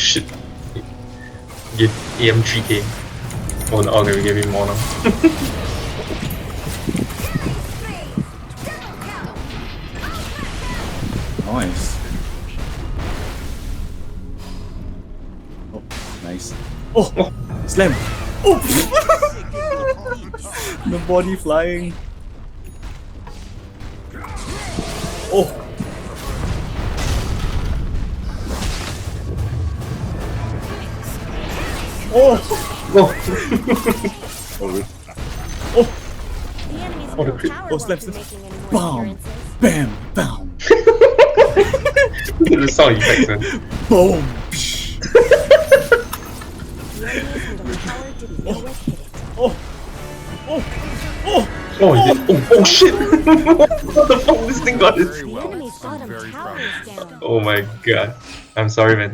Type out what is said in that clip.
shit. Give AM 3k. Oh no, okay, we gave him more now. Nice. Oh, nice. Oh! Slam! Oh! The body flying. Oh! Oh! Oh! Oh! Oh, the crit. Oh, slam! Bam! Bam! Bam! The sound effects, man. Boom! Oh! Oh! Oh! Oh, he did. Oh shit! What the fuck? This thing got it. Very well. I'm very proud of you. Oh my god. I'm sorry, man.